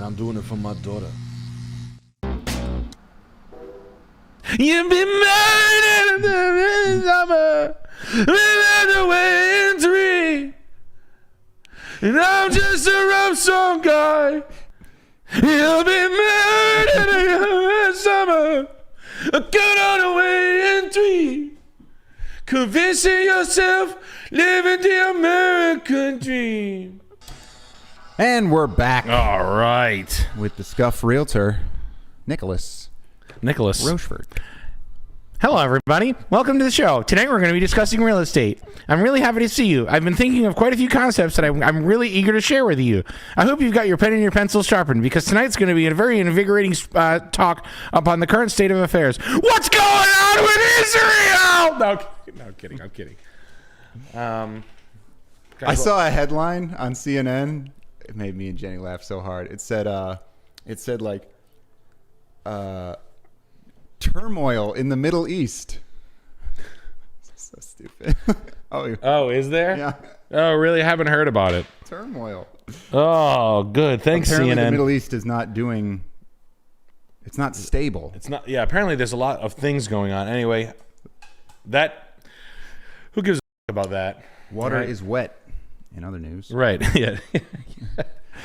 I'm doing it for my daughter. You've been murdered in the summer, living away in three, and I'm just a rough song guy. You'll be murdered in the summer, good on the way in three, convincing yourself living the American dream. And we're back. All right. With the Scuffed Realtor, Nicholas Rochefort. Hello, everybody. Welcome to the show. Tonight we're going to be discussing real estate. I'm really happy to see you. I've been thinking of quite a few concepts that I'm really eager to share with you. I hope you've got your pen and your pencil sharpened, because tonight's going to be a very invigorating talk upon the current state of affairs. What's going on with Israel? No, kidding. I'm kidding. I saw a headline on CNN. It made me and Jenny laugh so hard. It said like, turmoil in the Middle East. So stupid. Oh, is there? Yeah. Oh, really? I haven't heard about it. Turmoil. Oh, good. Thanks, Apparently CNN. the Middle East is not doing. It's not stable. It's not. Yeah. Apparently, there's a lot of things going on. Anyway, who gives a about that? Water is wet. In other news, right? Yeah.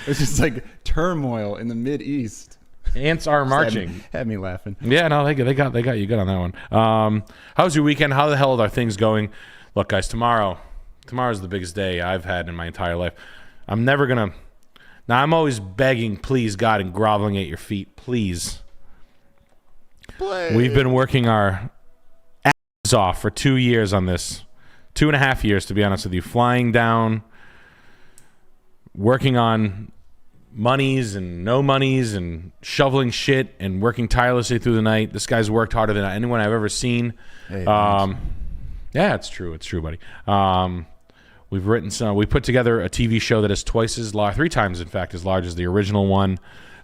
It's just like turmoil in the Mid-East. Ants are marching. Had me laughing. Yeah, no, they got you good on that one. How's your weekend? How the hell are things going? Look, guys, tomorrow's the biggest day I've had in my entire life. I'm never gonna. Now I'm always begging, please, God, and groveling at your feet, please. We've been working our asses off for 2 years on this, 2.5 years to be honest with you, flying down, working on monies and no monies and shoveling shit and working tirelessly through the night. This guy's worked harder than anyone I've ever seen. Hey, yeah, it's true, buddy. We put together a TV show that is twice as large, 3 times in fact as large as the original one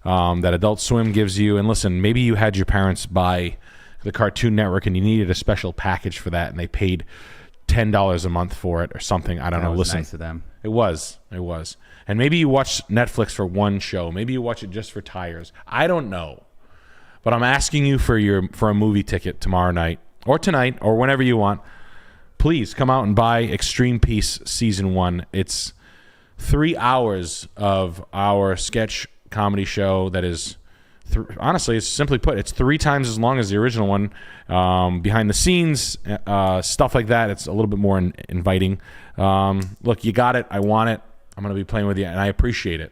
that Adult Swim gives you. And listen, maybe you had your parents buy the Cartoon Network and you needed a special package for that, and they paid $10 a month for it or something. I don't know. Listen, nice of them. It was. And maybe you watch Netflix for one show. Maybe you watch it just for tires. I don't know. But I'm asking you for a movie ticket tomorrow night or tonight or whenever you want. Please come out and buy Extreme Peace Season 1. It's 3 hours of our sketch comedy show that is, honestly, it's simply put, it's 3 times as long as the original one. Behind the scenes, stuff like that. It's a little bit more inviting. Look, you got it. I want it. I'm going to be playing with you, and I appreciate it.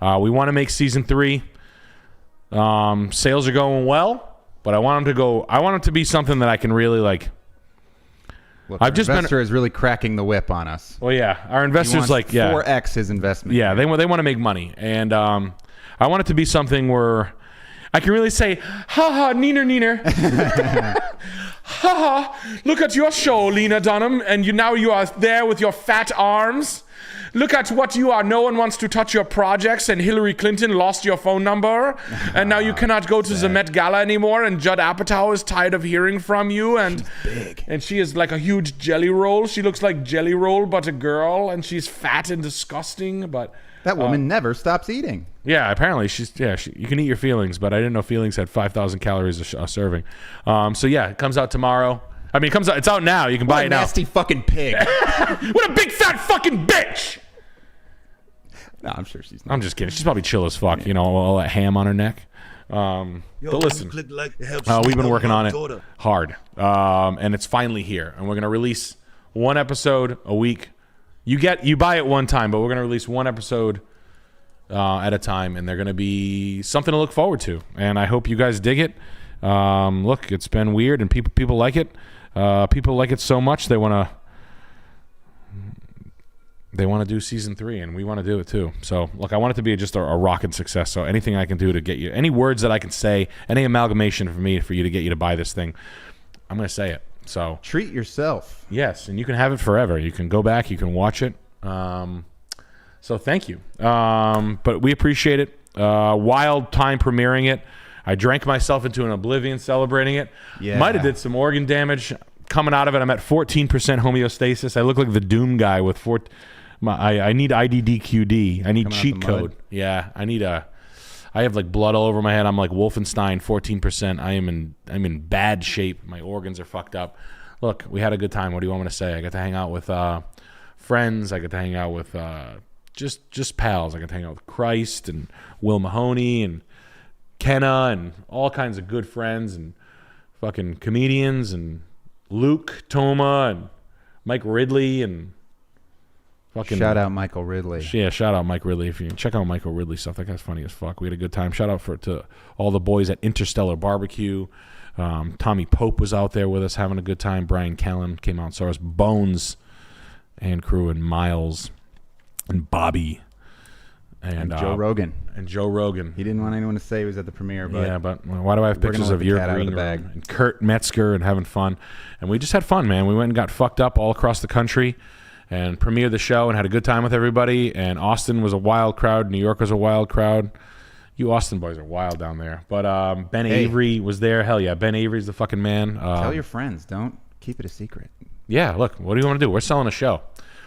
We want to make season 3. Sales are going well, but I want them to be something that I can really like. Look, our investor is really cracking the whip on us. Well, yeah, our investors 4x his investment. Yeah, they want to make money, and I want it to be something where I can really say, ha ha, neener. Ha ha, look at your show, Lena Dunham, and you are there with your fat arms. Look at what you are. No one wants to touch your projects, and Hillary Clinton lost your phone number, and now you cannot go to the Met Gala anymore, and Judd Apatow is tired of hearing from you, and she's big. And she is like a huge jelly roll. She looks like Jelly Roll, but a girl, and she's fat and disgusting, but... That woman never stops eating. Yeah, apparently you can eat your feelings, but I didn't know feelings had 5,000 calories a serving. So yeah, it comes out tomorrow. I mean, it's out now. You can buy it now. Nasty fucking pig. What a big fat fucking bitch. No, I'm sure she's not. I'm just kidding. She's probably chill as fuck. Yeah. You know, all that ham on her neck. But listen, we've been working on it hard, and it's finally here. And we're gonna release 1 episode a week. You buy it one time, but we're gonna release 1 episode at a time, and they're gonna be something to look forward to. And I hope you guys dig it. Look, it's been weird, and people like it. People like it so much they want to do season 3, and we want to do it too. So look, I want it to be just a rockin' success. So anything I can do to get you, any words that I can say, any amalgamation for you to get you to buy this thing, I'm gonna say it. So treat yourself. Yes, and you can have it forever. You can go back, you can watch it. So thank you. But we appreciate it. Wild time premiering it. I drank myself into an oblivion celebrating it. Yeah. Might have did some organ damage. Coming out of it, I'm at 14% homeostasis. I look like the Doom guy with I need IDDQD. I need cheat code. Yeah, I need I have like blood all over my head. I'm like Wolfenstein, 14%. I'm in bad shape. My organs are fucked up. Look, we had a good time. What do you want me to say? I got to hang out with friends. I got to hang out with just pals. I got to hang out with Christ and Will Mahoney and Kenna and all kinds of good friends and fucking comedians and Luke Toma and Mike Ridley and fucking shout out Michael Ridley. Yeah, shout out Mike Ridley. If you check out Michael Ridley stuff, that guy's funny as fuck. We had a good time. Shout out to all the boys at Interstellar Barbecue. Tommy Pope was out there with us having a good time. Brian Callen came out and saw us. Bones and crew and Miles and Bobby and Joe Rogan. And Joe Rogan. He didn't want anyone to say he was at the premiere, but yeah, but why do I have pictures of your green room and Kurt Metzger and having fun? And we just had fun, man. We went and got fucked up all across the country and premiered the show and had a good time with everybody. And Austin was a wild crowd. New York was a wild crowd. You Austin boys are wild down there. But Ben Avery was there. Hell yeah, Ben Avery's the fucking man. Tell your friends. Don't keep it a secret. Yeah, look, what do you want to do? We're selling a show.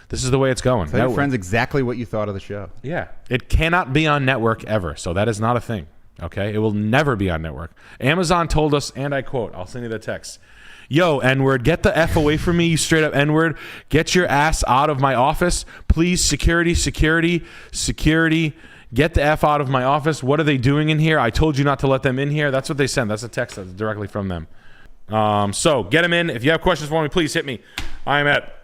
This is the way it's going. Tell your friends exactly what you thought of the show. Yeah. It cannot be on network ever, so that is not a thing. Okay? It will never be on network. Amazon told us, and I quote, I'll send you the text. Yo, N-word, get the F away from me, you straight up N-word. Get your ass out of my office. Please, security. Get the F out of my office. What are they doing in here? I told you not to let them in here. That's what they send. That's a text that's directly from them. So get them in. If you have questions for me, please hit me. I am at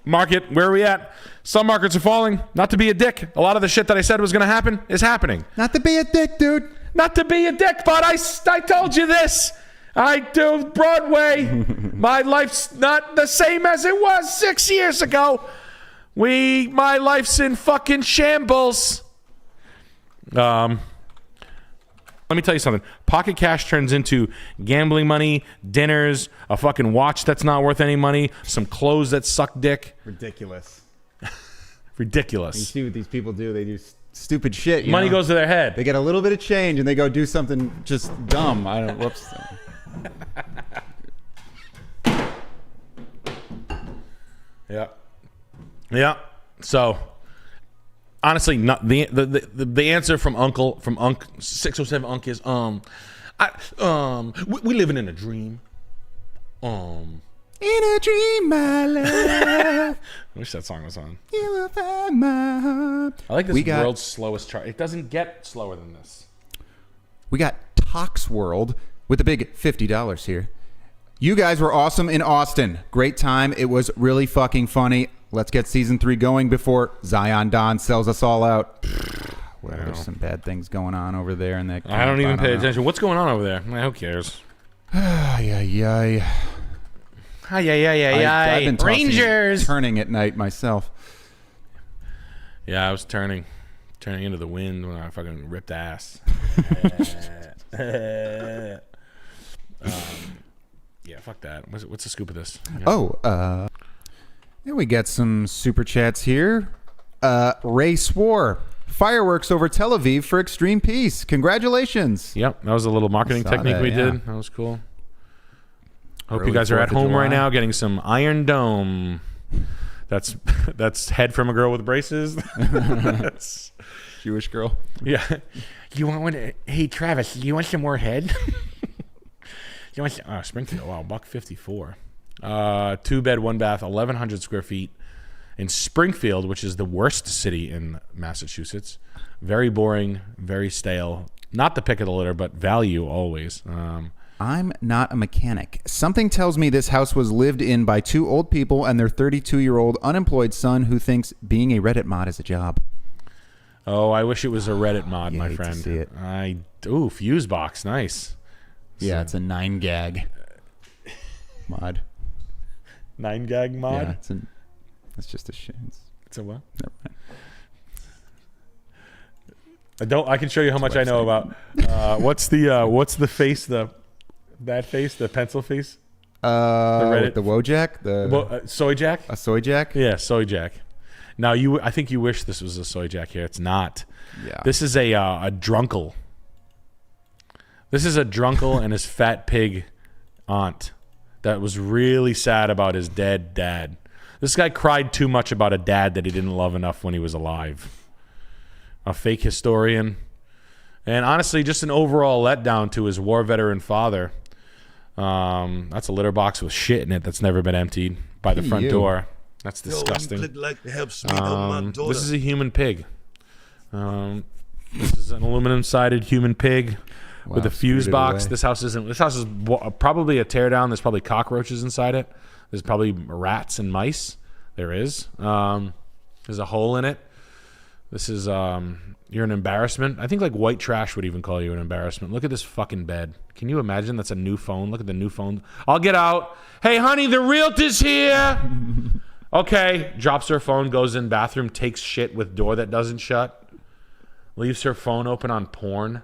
market. Where are we at? Some markets are falling. Not to be a dick. A lot of the shit that I said was going to happen is happening. Not to be a dick, dude. Not to be a dick, but I told you this. I do Broadway. My life's not the same as it was 6 years ago. My life's in fucking shambles. Let me tell you something. Pocket cash turns into gambling money, dinners, a fucking watch that's not worth any money, some clothes that suck dick. Ridiculous. Ridiculous. You see what these people do? They do stupid shit. Money goes to their head. They get a little bit of change and they go do something just dumb. Whoops. Yeah. Yeah. So, honestly, not the answer from Uncle 607 Unc is we living in a dream. In a dream, my love. I wish that song was on. You will find my heart. I like this world's slowest chart. It doesn't get slower than this. We got Tox World with the big $50 here. You guys were awesome in Austin. Great time. It was really fucking funny. Let's get season 3 going before Zion Don sells us all out. Well, there's some bad things going on over there. In that I don't even pay attention. What's going on over there? Who cares? I've been Rangers turning at night myself. Yeah, I was turning into the wind when I fucking ripped ass. Yeah, fuck that. What's the scoop of this? Yeah. Yeah, we got some super chats here. Ray swore fireworks over Tel Aviv for extreme peace. Congratulations. Yep, that was a little marketing technique we did. That was cool. Hope you guys are at home right now getting some Iron Dome. That's head from a girl with braces. That's Jewish girl. Yeah. You want one? Hey, Travis, you want some more head? You want some, Springfield? Wow, $154. 2-bed, 1-bath, 1,100 square feet in Springfield, which is the worst city in Massachusetts. Very boring, very stale. Not the pick of the litter, but value always. I'm not a mechanic. Something tells me this house was lived in by 2 old people and their 32-year-old unemployed son who thinks being a Reddit mod is a job. Oh, I wish it was a Reddit mod, my friend. To see it. Fuse box, nice. Yeah, it's a 9gag mod. 9gag mod? Yeah, it's just a shit. It's a what? Never mind. I can show you how much I know about. What's the face? That face? The pencil face? The Wojak? Soy Jack? A Soy Jack? Yeah, Soy Jack. Now I think you wish this was a Soy Jack here. It's not. Yeah. This is a Druncle. This is a Druncle and his fat pig aunt that was really sad about his dead dad. This guy cried too much about a dad that he didn't love enough when he was alive. A fake historian. And honestly, just an overall letdown to his war veteran father. That's a litter box with shit in it that's never been emptied by the front door. That's disgusting. This is a human pig. This is an aluminum-sided human pig with a fuse box. This house is probably a teardown. There's probably cockroaches inside it. There's probably rats and mice. There is. There's a hole in it. This is you're an embarrassment. I think like white trash would even call you an embarrassment. Look at this fucking bed. Can you imagine that's a new phone? Look at the new phone. I'll get out. Hey, honey, the realtor's here. Okay. Drops her phone, goes in bathroom, takes shit with door that doesn't shut. Leaves her phone open on porn.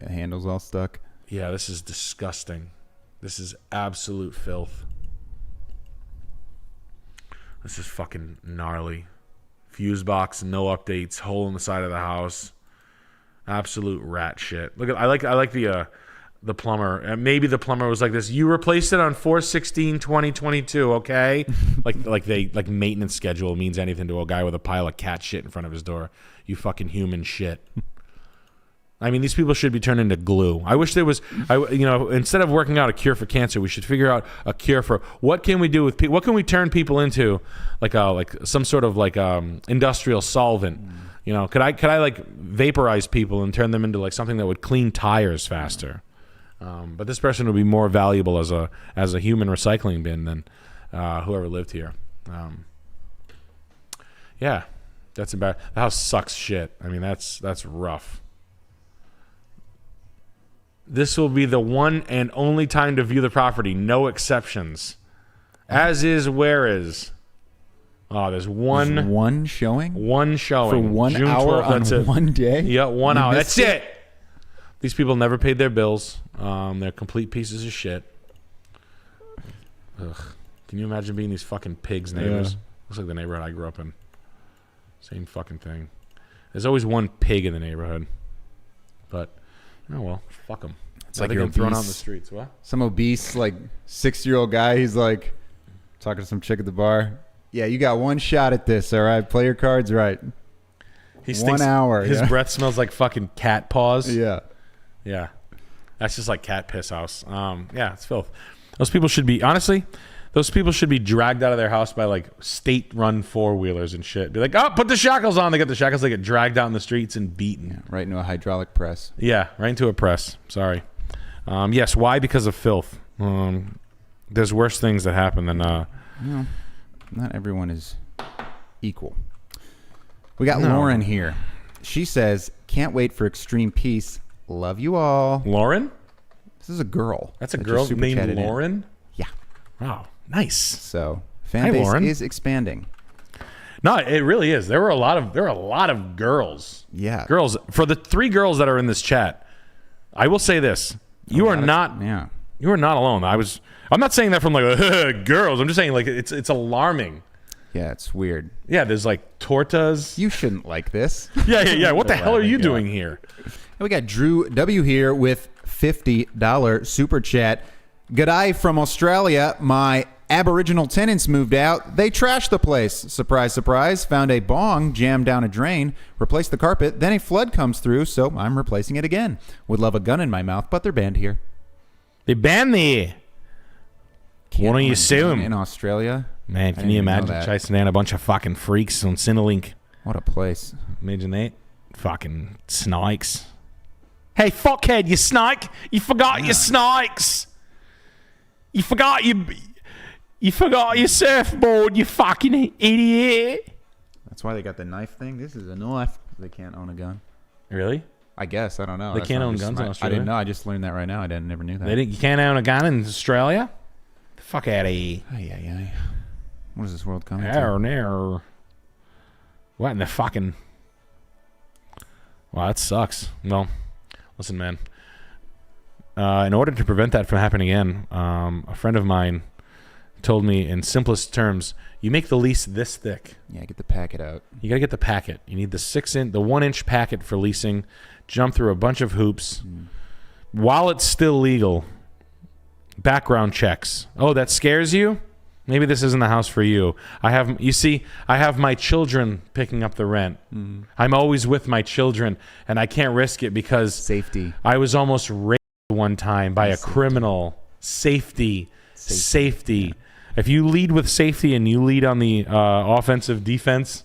Yeah, handle's all stuck. Yeah, this is disgusting. This is absolute filth. This is fucking gnarly. Fuse box, no updates, hole in the side of the house. Absolute rat shit. Look at I like the plumber. Maybe the plumber was like this. You replaced it on 4/16/2022, okay? like maintenance schedule means anything to a guy with a pile of cat shit in front of his door. You fucking human shit. I mean, these people should be turned into glue. I wish there was, instead of working out a cure for cancer, we should figure out a cure for what can we do with people. What can we turn people into, like some sort of industrial solvent? Could I like vaporize people and turn them into like something that would clean tires faster? But this person would be more valuable as a human recycling bin than whoever lived here. Yeah, that's about. The house sucks shit. I mean, that's rough. This will be the one and only time to view the property. No exceptions. As is, where is. Oh, there's one showing? One showing. For 1 June hour 12th, on one day? Yeah, 1 hour. That's it. These people never paid their bills. They're complete pieces of shit. Ugh. Can you imagine being these fucking pigs' neighbors? Yeah. Looks like the neighborhood I grew up in. Same fucking thing. There's always one pig in the neighborhood. But... oh, well, fuck them. It's like you're you're thrown out in obese. the streets. What? Some obese, 60-year-old guy, he's like talking to some chick at the bar. Yeah, you got one shot at this, all right? Play your cards right. He 1 hour. His yeah. breath smells like fucking cat paws. Yeah. Yeah. That's just like cat piss house. Yeah, it's filth. Those people should be, honestly, dragged out of their house by state-run four-wheelers and shit. Be like, oh, put the shackles on. They get the shackles. They get dragged out in the streets and beaten. Yeah, right into a hydraulic press. Yeah, right into a press. Sorry. Yes, why? Because of filth. There's worse things that happen than... not everyone is equal. We got Lauren here. She says, can't wait for extreme peace. Love you all. Lauren? This is a girl. That's a girl named Lauren? Yeah. Wow, nice. So, fan base Lauren. is expanding. No, it really is. There are a lot of girls. Yeah. Girls. For the 3 girls that are in this chat, I will say this. You are not alone. I'm not saying that from girls. I'm just saying it's alarming. Yeah, it's weird. Yeah, there's tortas. You shouldn't like this. Yeah. What the hell are you doing here? And we got Drew W here with $50 super chat. G'day from Australia. My Aboriginal tenants moved out. They trashed the place. Surprise, surprise. Found a bong jammed down a drain. Replaced the carpet. Then a flood comes through, so I'm replacing it again. Would love a gun in my mouth, but they're banned here. They banned me. Why don't you sue them? In Australia? Man, can you imagine chasing down a bunch of fucking freaks on Centrelink? What a place. Imagine that. Fucking snakes. Hey, fuckhead, you snake. You forgot your snakes. You forgot your surfboard, you fucking idiot. That's why they got the knife thing. This is a knife. They can't own a gun. Really? I guess. I don't know. They can't own guns in Australia? I didn't know. I just learned that right now. I never knew that. You can't own a gun in Australia? The fuck out of here. Ay. What is this world coming to? No. What in the fucking... Wow, that sucks. Well, listen, man. In order to prevent that from happening again, a friend of mine told me in simplest terms, you make the lease this thick. Yeah, get the packet out. You got to get the packet. You need the 1-inch packet for leasing. Jump through a bunch of hoops. While it's still legal, background checks. Oh, that scares you? Maybe this isn't the house for you. I have my children picking up the rent. I'm always with my children, and I can't risk it because Safety. I was almost raped one time by a criminal. Safety. Yeah. If you lead with safety and you lead on the offensive defense,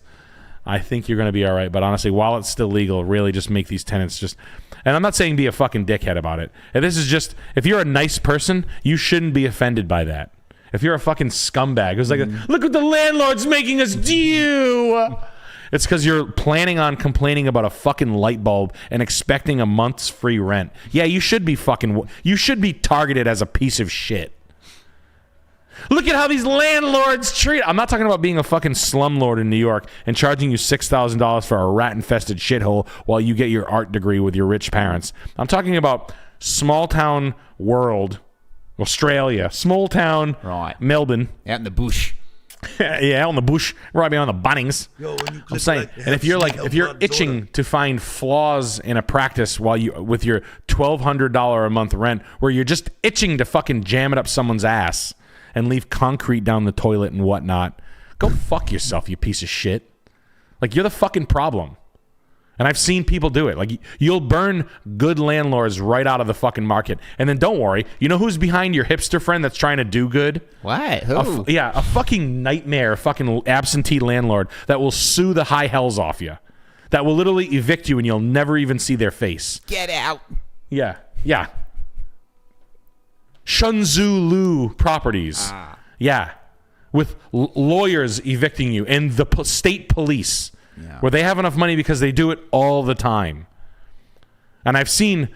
I think you're going to be all right. But honestly, while it's still legal, really just make these tenants just... And I'm not saying be a fucking dickhead about it. And this is just... If you're a nice person, you shouldn't be offended by that. If you're a fucking scumbag who's like, look what the landlord's making us do. It's because you're planning on complaining about a fucking light bulb and expecting a month's free rent. Yeah, you should be targeted as a piece of shit. Look at how these landlords treat... I'm not talking about being a fucking slumlord in New York and charging you $6,000 for a rat-infested shithole while you get your art degree with your rich parents. I'm talking about small-town world... Australia, small town, right? Melbourne, out in the bush. Yeah, out in the bush, right behind the Bunnings. I'm saying, and if you're itching to find flaws in a practice while you with your $1,200 a month rent, where you're just itching to fucking jam it up someone's ass and leave concrete down the toilet and whatnot, go fuck yourself, you piece of shit. Like, you're the fucking problem. And I've seen people do it. Like, you'll burn good landlords right out of the fucking market. And then don't worry. You know who's behind your hipster friend that's trying to do good? What? Who? A fucking nightmare, a fucking absentee landlord that will sue the high hells off you. That will literally evict you and you'll never even see their face. Get out. Yeah. 𝐂𝐤𝐤𝐿 Properties. Yeah. With lawyers evicting you and the state police. Yeah. Where they have enough money because they do it all the time. And I've seen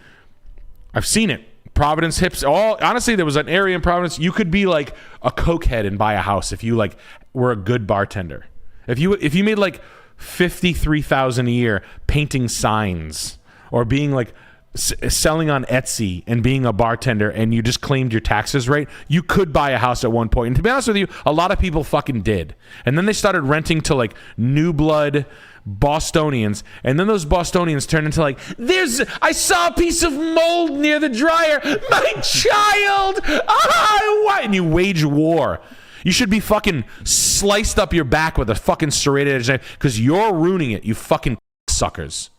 it. Providence hips. Honestly, there was an area in Providence. You could be like a cokehead and buy a house if you like were a good bartender. If you made like $53,000 a year painting signs or being like selling on Etsy and being a bartender and you just claimed your taxes right, you could buy a house at one point. And to be honest with you, a lot of people fucking did. And then they started renting to like new blood Bostonians, and then those Bostonians turned into like, I saw a piece of mold near the dryer, my child, what? And you wage war. You should be fucking sliced up your back with a fucking serrated edge knife because you're ruining it, you fucking suckers.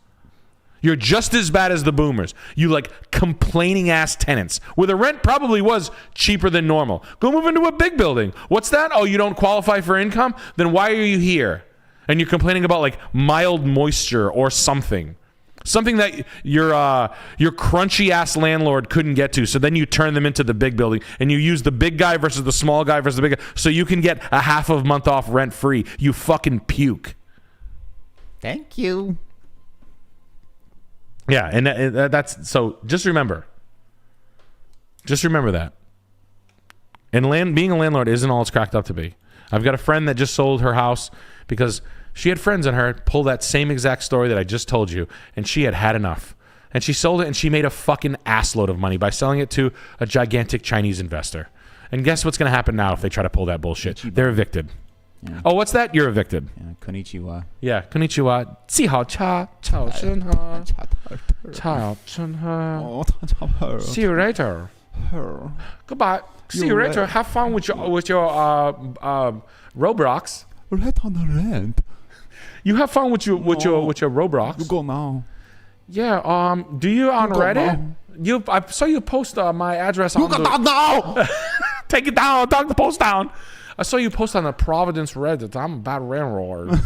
You're just as bad as the boomers. You like complaining ass tenants where the rent probably was cheaper than normal. Go move into a big building. What's that? Oh, you don't qualify for income? Then why are you here? And you're complaining about like mild moisture or something. Something that your crunchy ass landlord couldn't get to. So then you turn them into the big building and you use the big guy versus the small guy versus the big guy so you can get a half of a month off rent free. You fucking puke. Thank you. Yeah, and that's so. Just remember that. And being a landlord isn't all it's cracked up to be. I've got a friend that just sold her house because she had friends in her pull that same exact story that I just told you, and she had enough. And she sold it, and she made a fucking assload of money by selling it to a gigantic Chinese investor. And guess what's going to happen now if they try to pull that bullshit? They're evicted. Yeah. Oh, what's that? You're evicted. Yeah, konnichiwa. Yeah, konnichiwa. 记好cha，早晨好，早晨好。 See you later. Goodbye. See you later. Have fun with your Roblox. Right on the rent. You have fun with your Roblox. You go now. Yeah. Do you on Reddit? I saw you post my address on. You got now. Take it down. Take the post down. I saw you post on the Providence Reddit. I'm a bad landlord.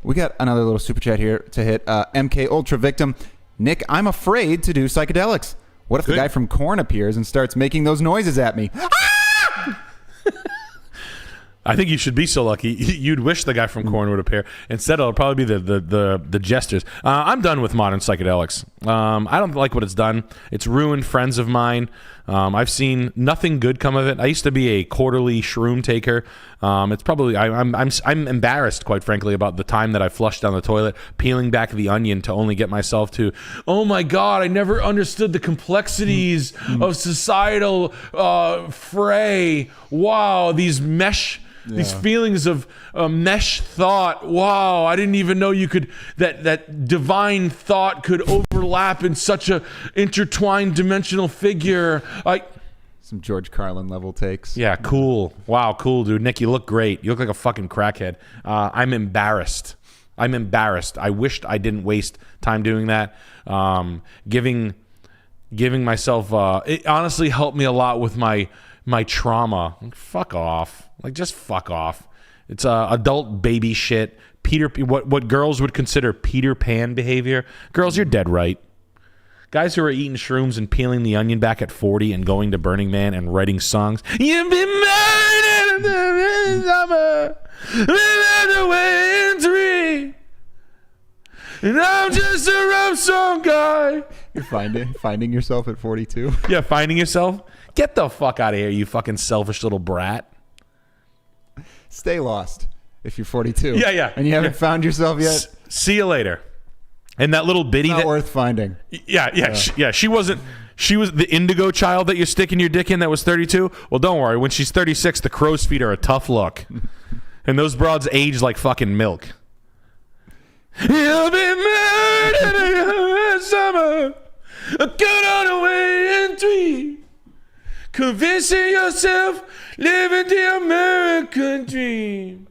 We got another little super chat here to hit. MK Ultra Victim. Nick, I'm afraid to do psychedelics. What if the guy from Korn appears and starts making those noises at me? I think you should be so lucky. You'd wish the guy from Korn would appear. Instead, it'll probably be the jesters. I'm done with modern psychedelics. I don't like what it's done. It's ruined friends of mine. I've seen nothing good come of it. I used to be a quarterly shroom taker. It's probably I'm embarrassed, quite frankly, about the time that I flushed down the toilet, peeling back the onion to only get myself to, oh my God, I never understood the complexities of societal fray. Wow, these mesh. Yeah. These feelings of mesh thought. Wow, I didn't even know you could that divine thought could overlap in such a intertwined dimensional figure. Some George Carlin level takes. Yeah, cool. Wow, cool, dude. Nick, you look great. You look like a fucking crackhead. I'm embarrassed. I wished I didn't waste time doing that. Giving myself. It honestly helped me a lot with my trauma. Like, fuck off. Like, just fuck off. It's adult baby shit. What girls would consider Peter Pan behavior. Girls, you're dead right. Guys who are eating shrooms and peeling the onion back at 40 and going to Burning Man and writing songs. You've been murdered in the summer, the way in three. And I'm just a love song guy. You're finding yourself at 42? Yeah, finding yourself? Get the fuck out of here, you fucking selfish little brat. Stay lost if you're 42. Yeah. And you haven't found yourself yet? See you later. And that little bitty Not worth finding. Yeah. She wasn't. She was the indigo child that you're sticking your dick in that was 32. Well, don't worry. When she's 36, the crow's feet are a tough look, and those broads age like fucking milk. You'll be murdered in the summer, good on the way in three, convincing yourself living the American dream.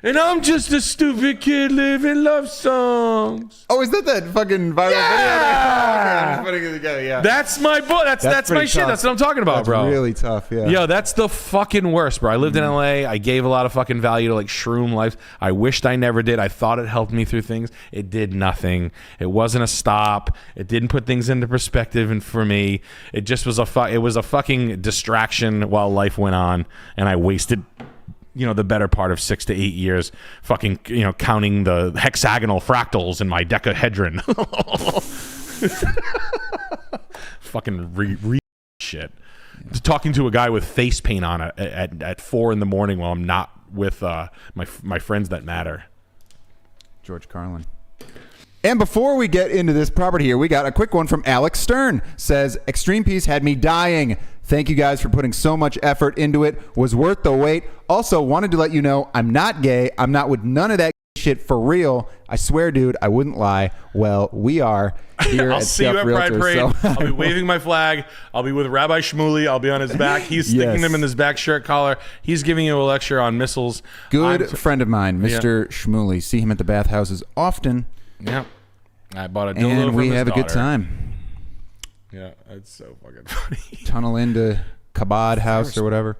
And I'm just a stupid kid living love songs. Oh, is that fucking viral video? I'm putting it together, yeah. That's my boy. That's my shit. Tough. That's what I'm talking about, That's bro. Really tough, yeah. Yo, that's the fucking worst, bro. I lived in LA. I gave a lot of fucking value to like shroom life. I wished I never did. I thought it helped me through things. It did nothing. It wasn't a stop. It didn't put things into perspective. And for me, it just was it was a fucking distraction while life went on, and I wasted the better part of 6 to 8 years fucking, counting the hexagonal fractals in my decahedron. Fucking shit. Talking to a guy with face paint on it at 4 a.m. while I'm not with my friends that matter. George Carlin. And before we get into this property here, we got a quick one from Alex Stern. Says, Extreme Peace had me dying. Thank you guys for putting so much effort into it. Was worth the wait. Also, wanted to let you know I'm not gay. I'm not with none of that shit for real. I swear, dude, I wouldn't lie. Well, we are here I'll at see you at Realtor, Pride Parade. so. I'll be waving my flag. I'll be with Rabbi Shmuley. I'll be on his back. He's sticking them in his back shirt collar. He's giving you a lecture on missiles. Good friend of mine, Mr. Shmuley. See him at the bathhouses often. Yeah. I bought a dildo and from we his have daughter. a good time. Yeah, it's so fucking funny. Tunnel into Kabod house or whatever.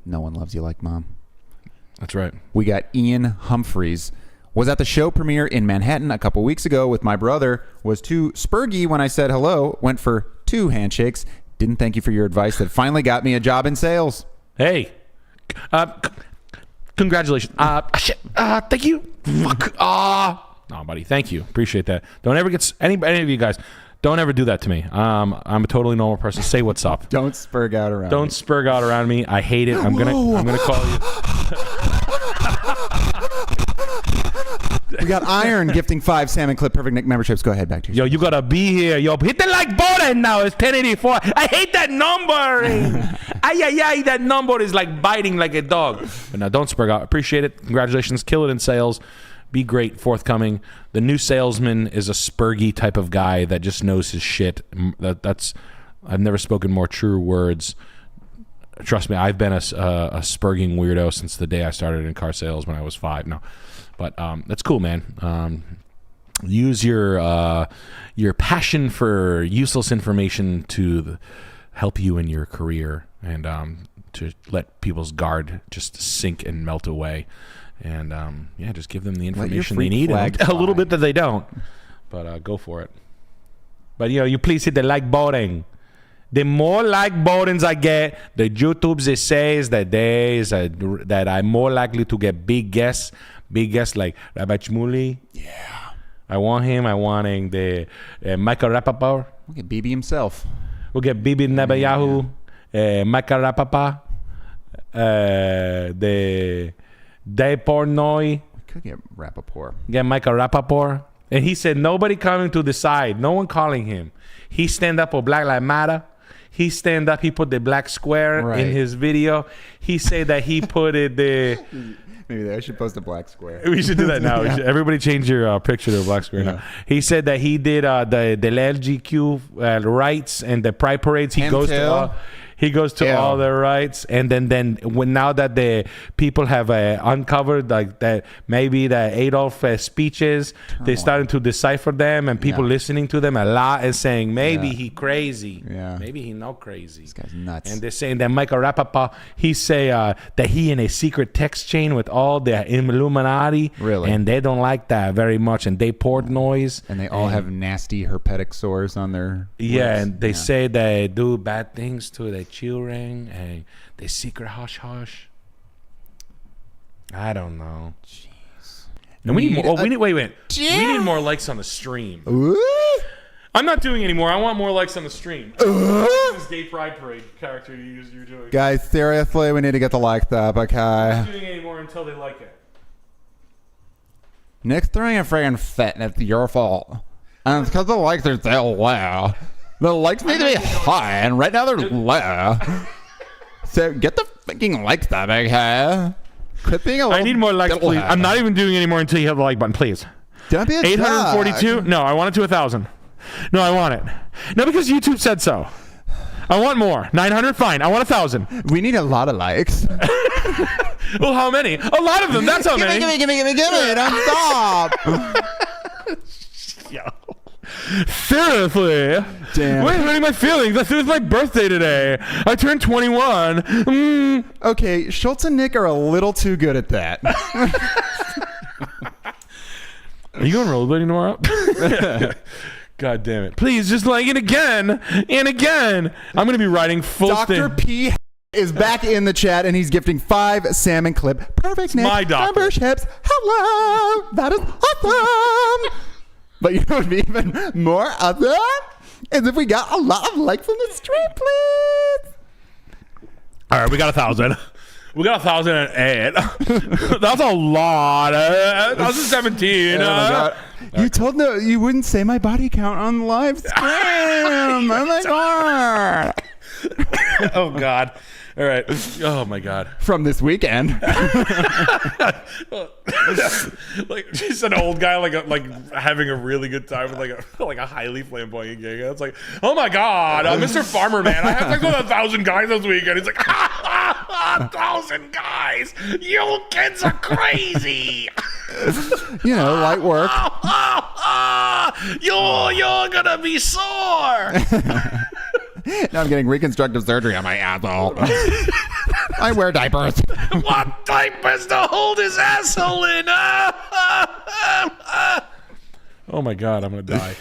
No one loves you like mom. That's right. We got Ian Humphreys. Was at the show premiere in Manhattan a couple weeks ago with my brother. Was too spurgy when I said hello. Went for 2 handshakes. Didn't thank you for your advice that finally got me a job in sales. Hey. Congratulations. Shit. Thank you. Fuck. No, buddy. Thank you. Appreciate that. Don't ever get any of you guys. Don't ever do that to me. I'm a totally normal person. Say what's up. Don't spurg out around. Don't me. spurg out around me. I hate it. I'm gonna call you. We got Iron gifting 5 Salmon Clip Perfect Nick memberships. Go ahead, back to you. Yo, you gotta be here. Yo, hit the like button now. It's 1084. I hate that numbering. Ay, that number is like biting like a dog. But now, don't spurg out. Appreciate it. Congratulations. Kill it in sales. Be great. Forthcoming. The new salesman is a spurgy type of guy that just knows his shit. I've never spoken more true words. Trust me, I've been a spurging weirdo since the day I started in car sales when I was 5. No, but that's cool, man. Use your passion for useless information to help you in your career and to let people's guard just sink and melt away. And just give them the information they need. A little bit that they don't, but go for it. But you please hit the like button. The more like buttons I get, the YouTube says that I'm more likely to get big guests like Rabbi Shmuley. Yeah, I want him. I want the Michael Rapaport. We'll get BB himself. We'll get Bibi Netanyahu, Michael Rapaport, the Dave Portnoy. Could get Rappaport. Get Michael Rapaport. And he said, nobody coming to decide. No one calling him. He stand up for Black Lives Matter. He stand up. He put the black square in his video. He said that he put it there. Maybe I should post a black square. We should do that now. Everybody change your picture to a black square now. He said that he did the LGQ rights and the pride parades. He goes to all the rights, and then when now that the people have uncovered like that, maybe the Adolf speeches, they're starting to decipher them, and people listening to them a lot and saying maybe he crazy, maybe he not crazy. This guy's nuts. And they're saying that Michael Rapaport, he say that he in a secret text chain with all the Illuminati, and they don't like that very much, and they Portnoy's, and they all have nasty herpetic sores on their lips. And they say they do bad things to the children and the secret hush hush. I don't know. Jeez. And we need more. Wait. We need more likes on the stream. Ooh. I'm not doing anymore. I want more likes on the stream. This gay pride parade character you're doing. Guys, seriously, we need to get the likes up, okay? I'm not doing it anymore until they like it. Nick's throwing a friggin' fit, and it's your fault. And it's because the likes are so low. The likes need to be high, and right now they're low. So get the fucking likes up, okay? Quit being a little. I need more likes, please. I'm not even doing it anymore until you have the like button, please. Don't be a 842? dog. No, I want it to 1,000. No, I want it. No, because YouTube said so. I want more. 900, fine. I want 1,000. We need a lot of likes. Well, how many? A lot of them. That's how many. Give me. Don't stop. Yo. Seriously. Damn. Wait, hurting my feelings. It was my birthday today. I turned 21. Okay, Schultz and Nick are a little too good at that. Are you going rollerblading tomorrow? God damn it. Please, just like it again and again. I'm going to be writing full Dr. P is back in the chat, and he's gifting 5 salmon clip. Perfect, Nick. My doctor. Memberships. Hello. That is awesome. But you know what would be even more awesome is if we got a lot of likes on the stream, please. All right, we got 1,000. We got 1,008. That's a lot. 1,017. Oh my God. You told no, you wouldn't say my body count on live stream. Oh my God. Oh God. All right. Oh my God. From this weekend. Like just an old guy, like having a really good time with like a highly flamboyant gay guy. It's like, oh my God, Mr. Farmer Man, I have to go to 1,000 guys this weekend. He's like, 1,000 guys. You kids are crazy. You know, light work. You're gonna be sore. Now I'm getting reconstructive surgery on my asshole. I wear diapers. What diapers to hold his asshole in? Oh my God, I'm gonna die.